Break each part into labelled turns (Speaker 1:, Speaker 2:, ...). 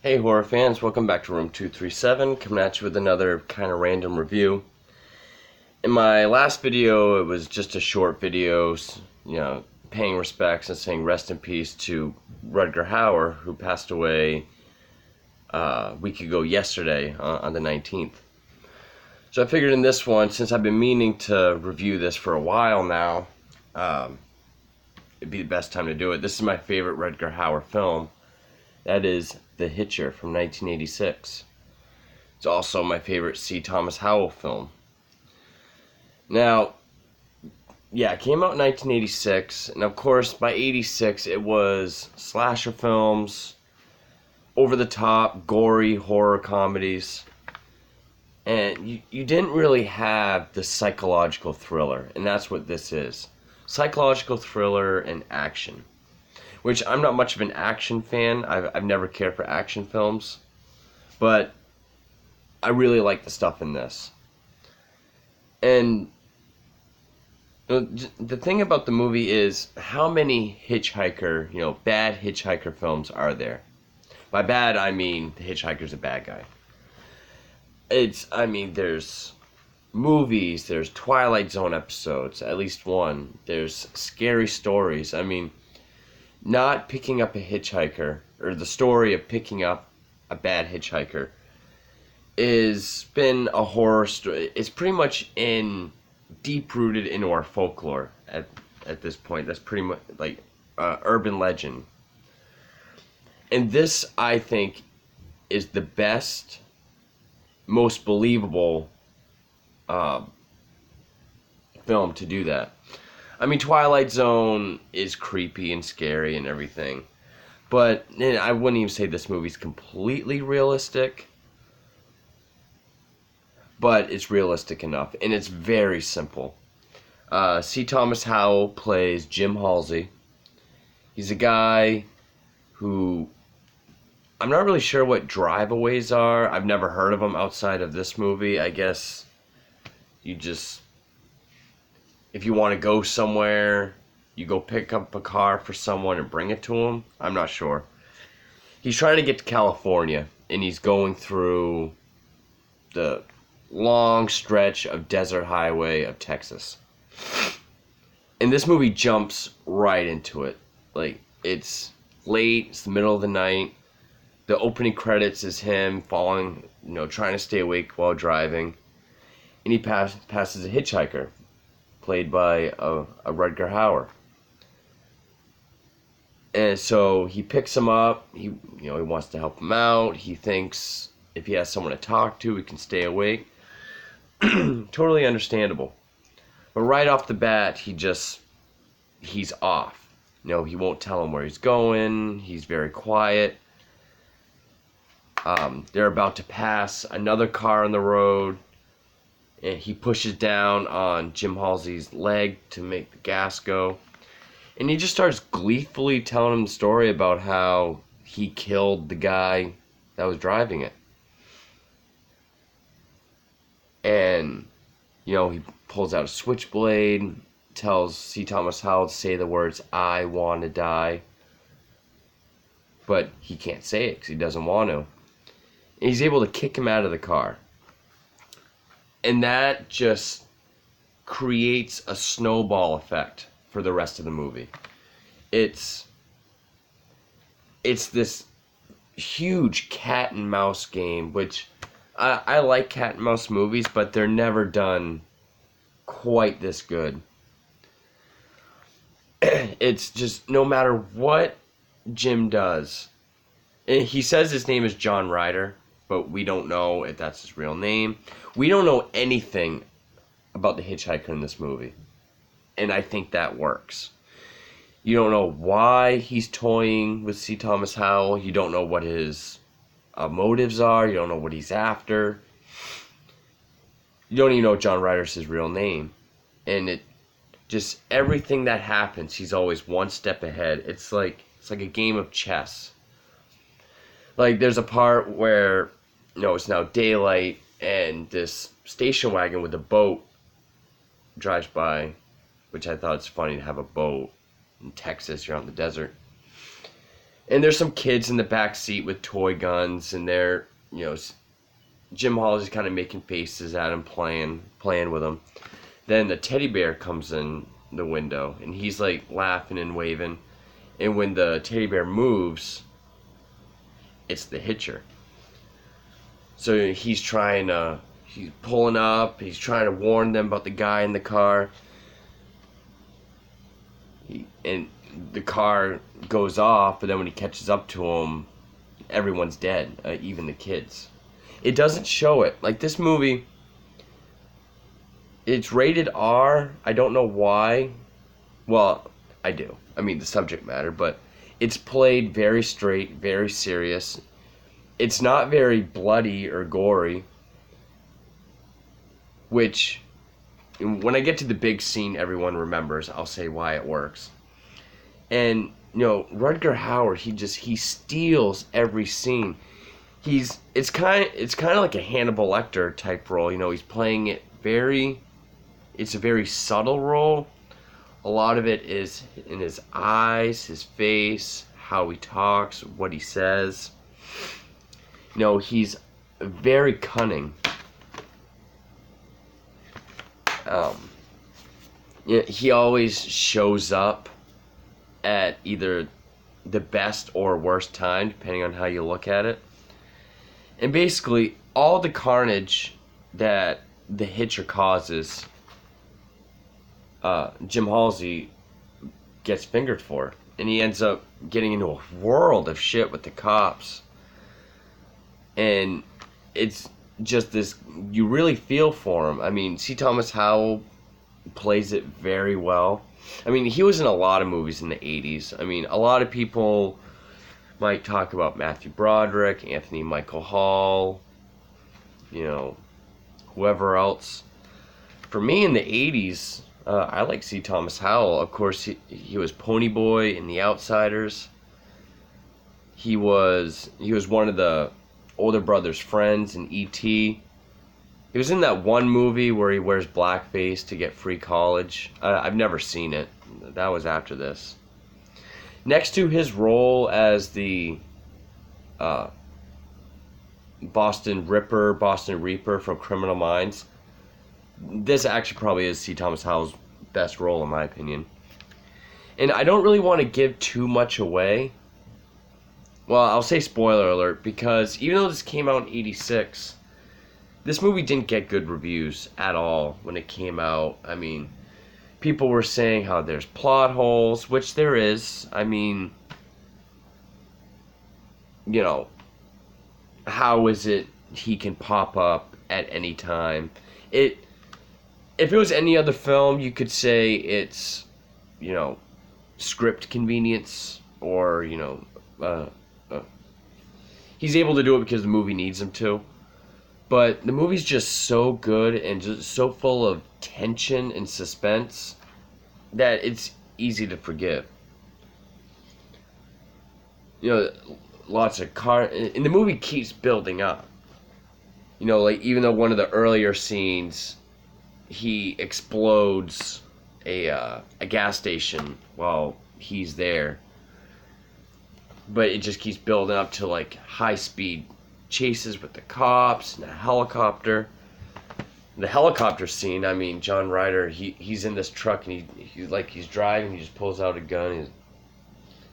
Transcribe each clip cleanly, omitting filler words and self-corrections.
Speaker 1: Hey horror fans, welcome back to Room 237, coming at you with another kind of random review. In my last video, it was just a short video, paying respects and saying rest in peace to Rutger Hauer, who passed away a week ago yesterday, on the 19th. So I figured in this one, since I've been meaning to review this for a while now, it'd be the best time to do it. This is my favorite Rutger Hauer film. That is The Hitcher from 1986. It's also my favorite C. Thomas Howell film. Now, it came out in 1986, and of course, by 86, it was slasher films, over-the-top, gory horror comedies, and you didn't really have the psychological thriller, and that's what this is. Psychological thriller and action. Which I'm not much of an action fan. I've never cared for action films. But I really like the stuff in this. And the thing about the movie is how many hitchhiker, bad hitchhiker films are there? By bad, I mean the hitchhiker's a bad guy. There's movies, there's Twilight Zone episodes, at least one. There's scary stories. Not picking up a hitchhiker, or the story of picking up a bad hitchhiker, is been a horror story. It's pretty much deep-rooted into our folklore at this point. That's pretty much like urban legend. And this, I think, is the best, most believable film to do that. Twilight Zone is creepy and scary and everything. But I wouldn't even say this movie's completely realistic. But it's realistic enough. And it's very simple. C. Thomas Howell plays Jim Halsey. He's a guy who... I'm not really sure what drive-aways are. I've never heard of them outside of this movie. I guess you just... If you want to go somewhere, you go pick up a car for someone and bring it to them. I'm not sure. He's trying to get to California, and he's going through the long stretch of desert highway of Texas. And this movie jumps right into it. It's late, it's the middle of the night. The opening credits is him falling, trying to stay awake while driving. And he passes a hitchhiker, played by a Rutger Hauer. And so he picks him up. He wants to help him out. He thinks if he has someone to talk to, he can stay awake. Totally understandable. But right off the bat, he's off. He won't tell him where he's going. He's very quiet. They're about to pass another car on the road. And he pushes down on Jim Halsey's leg to make the gas go. And he just starts gleefully telling him the story about how he killed the guy that was driving it. And, he pulls out a switchblade, tells C. Thomas Howell to say the words, "I want to die." But he can't say it because he doesn't want to. And he's able to kick him out of the car. And that just creates a snowball effect for the rest of the movie. It's this huge cat and mouse game, which I like cat and mouse movies, but they're never done quite this good. It's just, no matter what Jim does, and he says his name is John Ryder, but we don't know if that's his real name. We don't know anything about the hitchhiker in this movie. And I think that works. You don't know why he's toying with C. Thomas Howell. You don't know what his motives are. You don't know what he's after. You don't even know John Ryder's his real name. And everything that happens, he's always one step ahead. It's like a game of chess. There's a part where it's now daylight, and this station wagon with a boat drives by, which I thought it's funny to have a boat in Texas. You're out in the desert. And there's some kids in the back seat with toy guns, and they're, Jim Halsey's kind of making faces at him, playing with him. Then the teddy bear comes in the window, and he's like laughing and waving. And when the teddy bear moves, it's the Hitcher. So he's pulling up, he's trying to warn them about the guy in the car. And the car goes off, but then when he catches up to him, everyone's dead, even the kids. It doesn't show it. Like, this movie, it's rated R. I don't know why. Well, I do. I mean, the subject matter, but it's played very straight, very serious. It's not very bloody or gory, which, when I get to the big scene everyone remembers, I'll say why it works. And, Rutger Hauer, he steals every scene. It's kind of like a Hannibal Lecter type role. He's playing it it's a very subtle role. A lot of it is in his eyes, his face, how he talks, what he says. He's very cunning. He always shows up at either the best or worst time, depending on how you look at it. And basically, all the carnage that the Hitcher causes, Jim Halsey gets fingered for. And he ends up getting into a world of shit with the cops. And it's just this, you really feel for him. I mean, C. Thomas Howell plays it very well. I mean, he was in a lot of movies in the 80s. I mean, a lot of people might talk about Matthew Broderick, Anthony Michael Hall, whoever else. For me, in the 80s, I like C. Thomas Howell. Of course, he was Ponyboy in The Outsiders. He was one of the older brother's friends in E.T. He was in that one movie where he wears blackface to get free college. I've never seen it. That was after this. Next to his role as the Boston Reaper from Criminal Minds, this actually probably is C. Thomas Howell's best role, in my opinion. And I don't really want to give too much away. Well, I'll say spoiler alert, because even though this came out in 86, this movie didn't get good reviews at all when it came out. I mean, people were saying how there's plot holes, which there is. I mean, how is it he can pop up at any time? If it was any other film, you could say it's, script convenience, or, he's able to do it because the movie needs him to. But the movie's just so good and just so full of tension and suspense that it's easy to forgive. Lots of and the movie keeps building up. Like, even though one of the earlier scenes, he explodes a gas station while he's there. But it just keeps building up to, like, high-speed chases with the cops and a helicopter. The helicopter scene, I mean, John Ryder, he's in this truck and he's driving, he just pulls out a gun and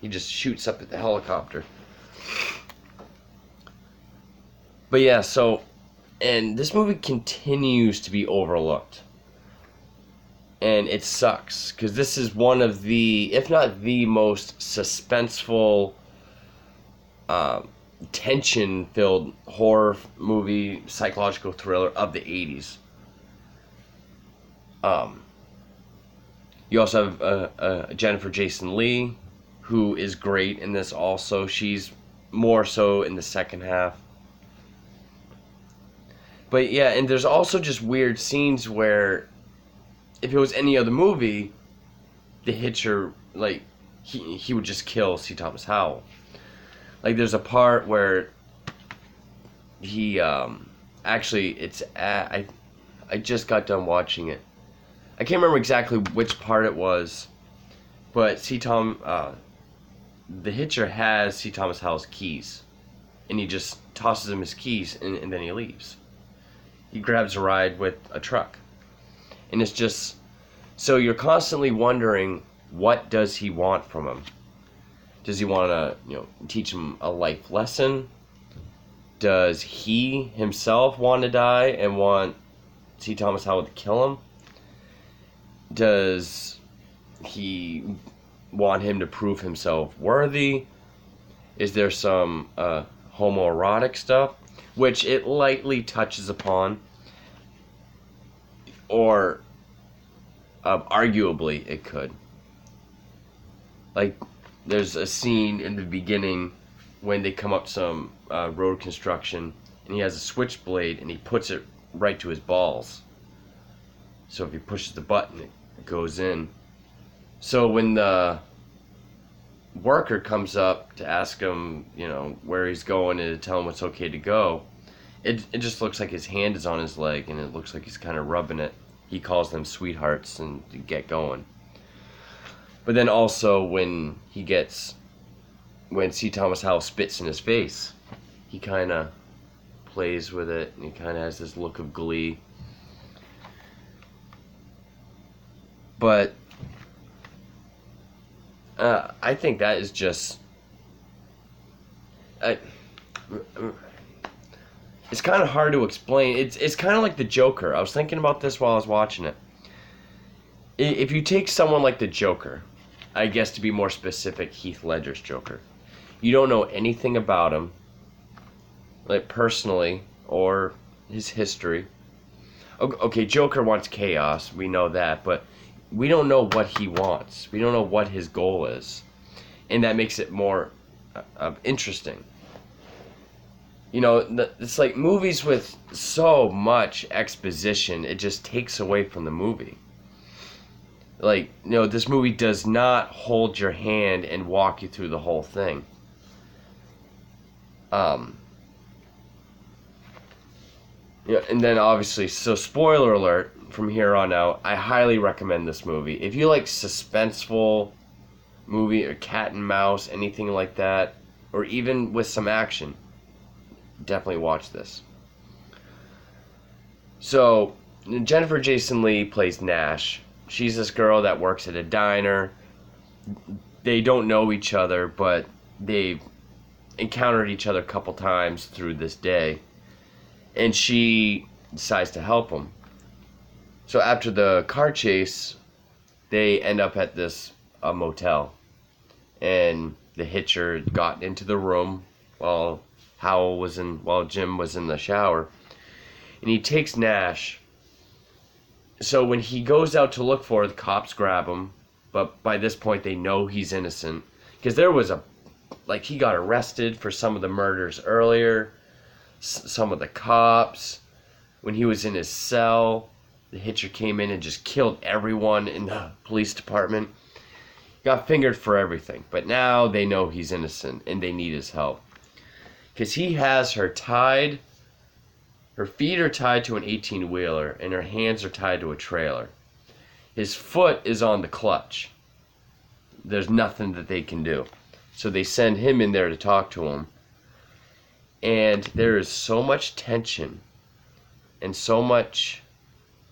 Speaker 1: he just shoots up at the helicopter. But yeah, and this movie continues to be overlooked. And it sucks, because this is one of the, if not the most suspenseful, tension-filled horror movie, psychological thriller of the 80s. You also have Jennifer Jason Leigh, who is great in this also. She's more so in the second half. But yeah, and there's also just weird scenes where, if it was any other movie, the Hitcher, like, he would just kill C. Thomas Howell. Like, there's a part where he, actually, it's I just got done watching it. I can't remember exactly which part it was, but the Hitcher has C. Thomas Howell's keys, and he just tosses him his keys, and then he leaves. He grabs a ride with a truck, and it's just so you're constantly wondering, what does he want from him? Does he want to, teach him a life lesson? Does he himself want to die and want C. Thomas Howell to kill him? Does he want him to prove himself worthy? Is there some homoerotic stuff, which it lightly touches upon, or arguably it could. Like, there's a scene in the beginning when they come up some road construction, and he has a switchblade, and he puts it right to his balls. So if he pushes the button, it goes in. So when the worker comes up to ask him, where he's going and to tell him it's okay to go, it just looks like his hand is on his leg, and it looks like he's kind of rubbing it. He calls them sweethearts and to get going. But then also when C. Thomas Howell spits in his face, he kind of plays with it, and he kind of has this look of glee. But I think that is just... it's kind of hard to explain. It's kind of like the Joker. I was thinking about this while I was watching it. If you take someone like the Joker, I guess to be more specific, Heath Ledger's Joker, you don't know anything about him, like personally, or his history. Okay, Joker wants chaos, we know that, but we don't know what he wants. We don't know what his goal is. And that makes it more interesting. It's like movies with so much exposition, it just takes away from the movie. Like, this movie does not hold your hand and walk you through the whole thing. And then obviously, so spoiler alert, from here on out, I highly recommend this movie. If you like suspenseful movie, or cat and mouse, anything like that, or even with some action, definitely watch this. So, Jennifer Jason Leigh plays Nash. She's this girl that works at a diner. They don't know each other, but they've encountered each other a couple times through this day. And she decides to help him. So after the car chase, they end up at this motel. And the Hitcher got into the room while Jim was in the shower. And he takes Nash. So when he goes out to look for her, the cops grab him. But by this point, they know he's innocent. Because there was he got arrested for some of the murders earlier. Some of the cops. When he was in his cell, the Hitcher came in and just killed everyone in the police department. Got fingered for everything. But now they know he's innocent and they need his help. Because he has her tied. Her feet are tied to an 18-wheeler and her hands are tied to a trailer. His foot is on the clutch. There's nothing that they can do. So they send him in there to talk to him. And there is so much tension and so much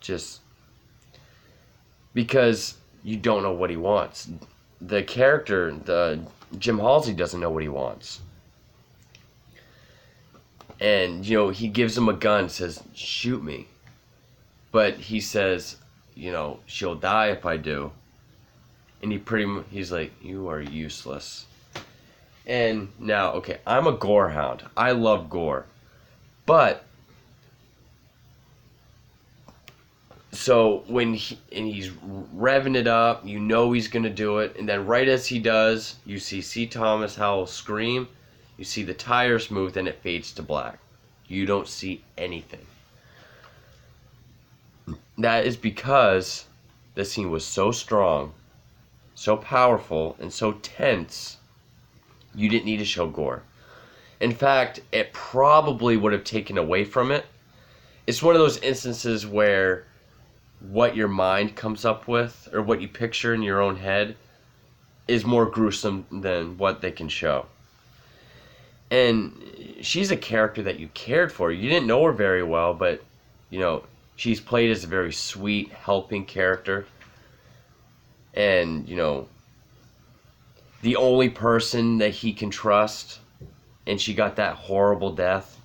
Speaker 1: just because you don't know what he wants. The character, Jim Halsey, doesn't know what he wants. And, he gives him a gun, says, shoot me. But he says, she'll die if I do. And he's like, you are useless. And now, okay, I'm a gore hound. I love gore. But, so when he's revving it up, he's going to do it. And then right as he does, you see C. Thomas Howell scream. You see the tires move, then it fades to black. You don't see anything. That is because the scene was so strong, so powerful, and so tense, you didn't need to show gore. In fact, it probably would have taken away from it. It's one of those instances where what your mind comes up with, or what you picture in your own head, is more gruesome than what they can show. And she's a character that you cared for. You didn't know her very well, but, you know, she's played as a very sweet, helping character. And, you know, the only person that he can trust. And she got that horrible death.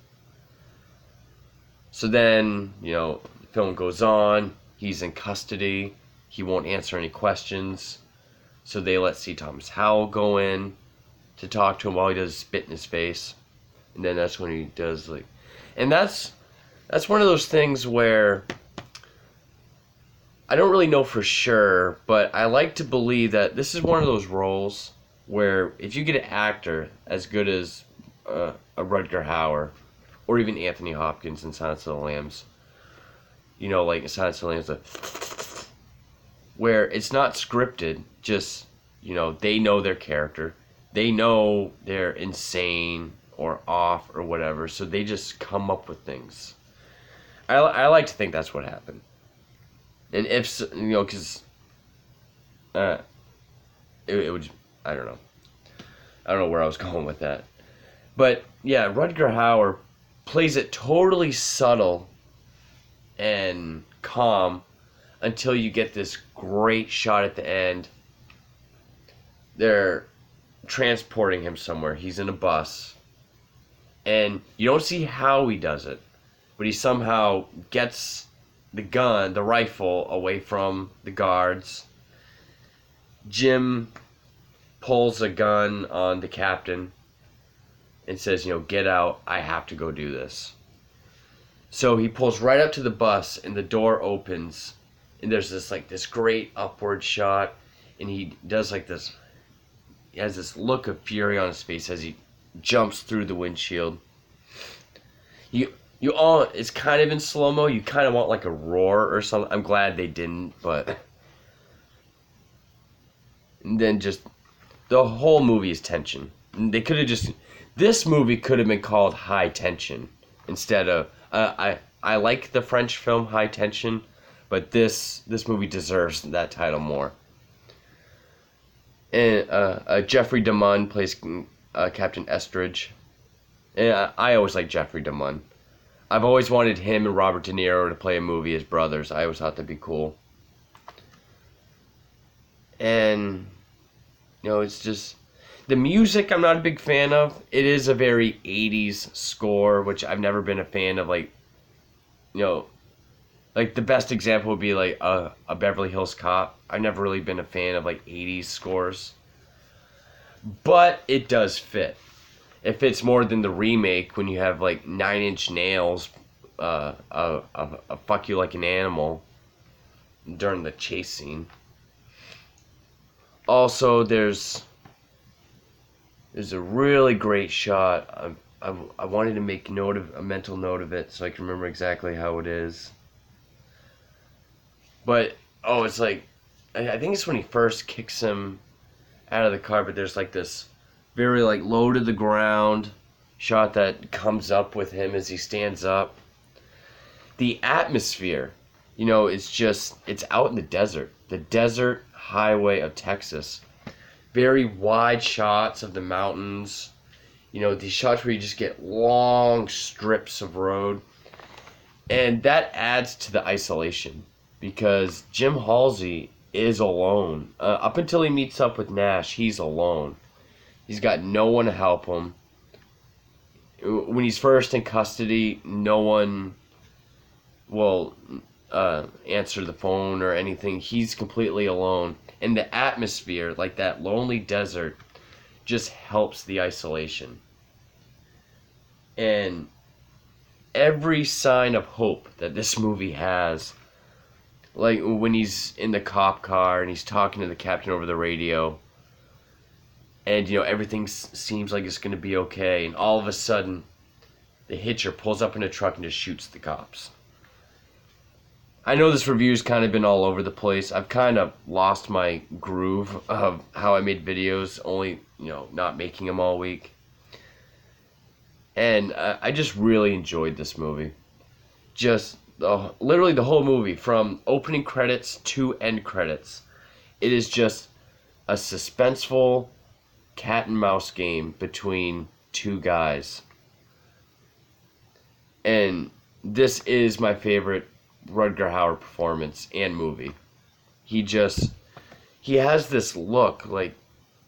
Speaker 1: So then, you know, the film goes on. He's in custody. He won't answer any questions. So they let C. Thomas Howell go in to talk to him while he does spit in his face. And then that's when he does, like... And that's one of those things where... I don't really know for sure, but I like to believe that this is one of those roles where if you get an actor as good as a Rutger Hauer, or even Anthony Hopkins in Silence of the Lambs, you know, like Silence of the Lambs, where it's not scripted, just, you know, they know their character, they know they're insane or off or whatever, so they just come up with things. I like to think that's what happened. And if, you know, because it would, I don't know where I was going with that. But, yeah, Rutger Hauer plays it totally subtle and calm until you get this great shot at the end. They're transporting him somewhere. He's in a bus. And you don't see how he does it, but he somehow gets the rifle away from the guards. Jim pulls a gun on the captain and says, you know, get out, I have to go do this. So he pulls right up to the bus and the door opens and there's this great upward shot, and he does like this, he has this look of fury on his face as he jumps through the windshield. You all, it's kind of in slow-mo. You kind of want like a roar or something. I'm glad they didn't, but... And then just... The whole movie is tension. They could have just... This movie could have been called High Tension instead of... I like the French film High Tension, but this movie deserves that title more. And Jeffrey DeMunn plays Captain Estridge. And I always like Jeffrey DeMunn. I've always wanted him and Robert De Niro to play a movie as brothers. I always thought that'd be cool. And, you know, it's just... The music I'm not a big fan of. It is a very 80s score, which I've never been a fan of, like, you know... Like, the best example would be, like, a Beverly Hills Cop. I've never really been a fan of, like, 80s scores. But it does fit. It fits more than the remake when you have, like, 9 Inch Nails, Fuck You Like an Animal during the chase scene. Also, there's a really great shot. I wanted to make a mental note of it so I can remember exactly how it is. But, it's like, I think it's when he first kicks him out of the car, but there's like this very like low to the ground shot that comes up with him as he stands up. The atmosphere, you know, it's out in the desert highway of Texas. Very wide shots of the mountains, you know, these shots where you just get long strips of road, and that adds to the isolation because Jim Halsey is alone. Up until he meets up with Nash, he's alone. He's got no one to help him. When he's first in custody, no one will answer the phone or anything. He's completely alone. And the atmosphere, like that lonely desert, just helps the isolation. And every sign of hope that this movie has, like when he's in the cop car and he's talking to the captain over the radio, and, you know, everything seems like it's going to be okay. And all of a sudden, the Hitcher pulls up in a truck and just shoots the cops. I know this review's kind of been all over the place. I've kind of lost my groove of how I made videos, only, you know, not making them all week. And I just really enjoyed this movie. Just, literally the whole movie, from opening credits to end credits. It is just a suspenseful cat and mouse game between two guys. And this is my favorite Rutger Hauer performance and movie. He has this look, like,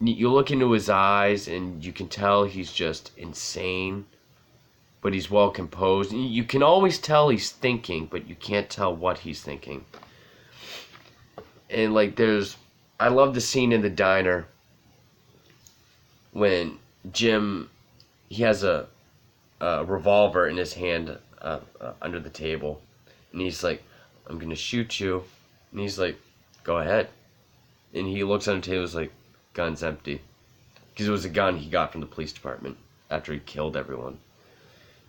Speaker 1: you look into his eyes and you can tell he's just insane, but he's well composed. You can always tell he's thinking, but you can't tell what he's thinking. And like, I love the scene in the diner when Jim, he has a revolver in his hand under the table, and he's like, "I'm gonna shoot you," and he's like, "Go ahead," and he looks on the table, he's like, "Gun's empty," because it was a gun he got from the police department after he killed everyone.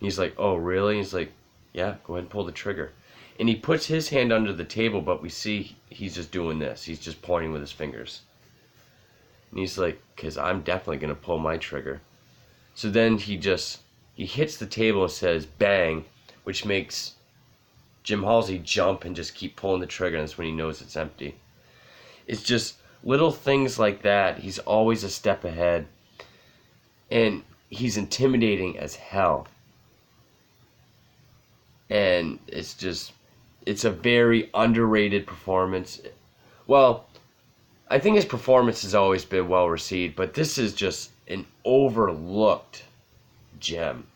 Speaker 1: And he's like, "Oh, really?" He's like, "Yeah, go ahead and pull the trigger." And he puts his hand under the table, but we see he's just doing this. He's just pointing with his fingers. And he's like, "Because I'm definitely going to pull my trigger." So then he hits the table and says, "Bang," which makes Jim Halsey jump and just keep pulling the trigger, and that's when he knows it's empty. It's just little things like that. He's always a step ahead. And he's intimidating as hell. And it's a very underrated performance. Well, I think his performance has always been well received, but this is just an overlooked gem.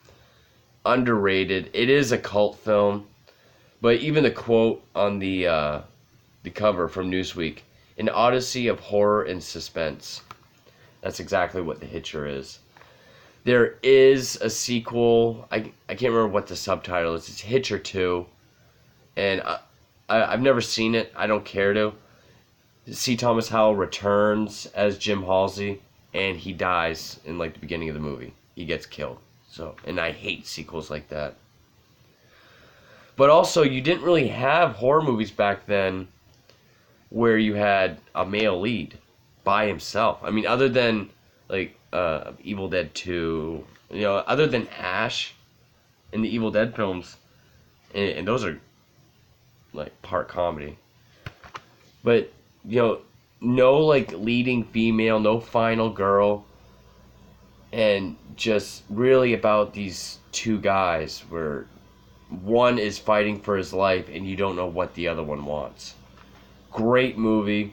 Speaker 1: Underrated. It is a cult film, but even the quote on the cover from Newsweek, "An odyssey of horror and suspense." That's exactly what The Hitcher is. There is a sequel. I can't remember what the subtitle is. It's Hitcher 2. And I've never seen it. I don't care to. C. Thomas Howell returns as Jim Halsey, and he dies in like the beginning of the movie. He gets killed. So, and I hate sequels like that. But also, you didn't really have horror movies back then where you had a male lead by himself. I mean, other than like Evil Dead 2, other than Ash in the Evil Dead films, and those are like part comedy. But, no like leading female, no final girl, and just really about these two guys where one is fighting for his life and you don't know what the other one wants. Great movie.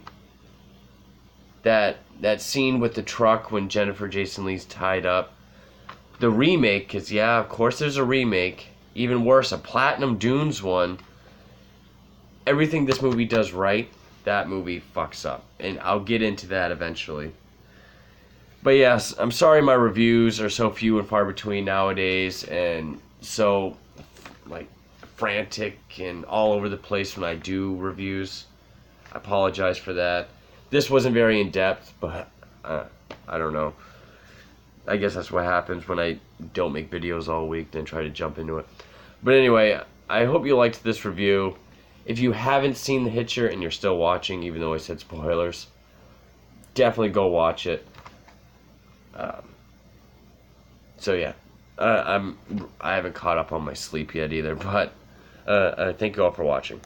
Speaker 1: That scene with the truck when Jennifer Jason Leigh's tied up. The remake, because yeah, of course there's a remake. Even worse, a Platinum Dunes one. Everything this movie does right, that movie fucks up. And I'll get into that eventually. But yes, I'm sorry my reviews are so few and far between nowadays, and so like frantic and all over the place when I do reviews. I apologize for that. This wasn't very in-depth, but I don't know. I guess that's what happens when I don't make videos all week, then try to jump into it. But anyway, I hope you liked this review. If you haven't seen The Hitcher and you're still watching, even though I said spoilers, definitely go watch it. So yeah, I haven't caught up on my sleep yet either, but thank you all for watching.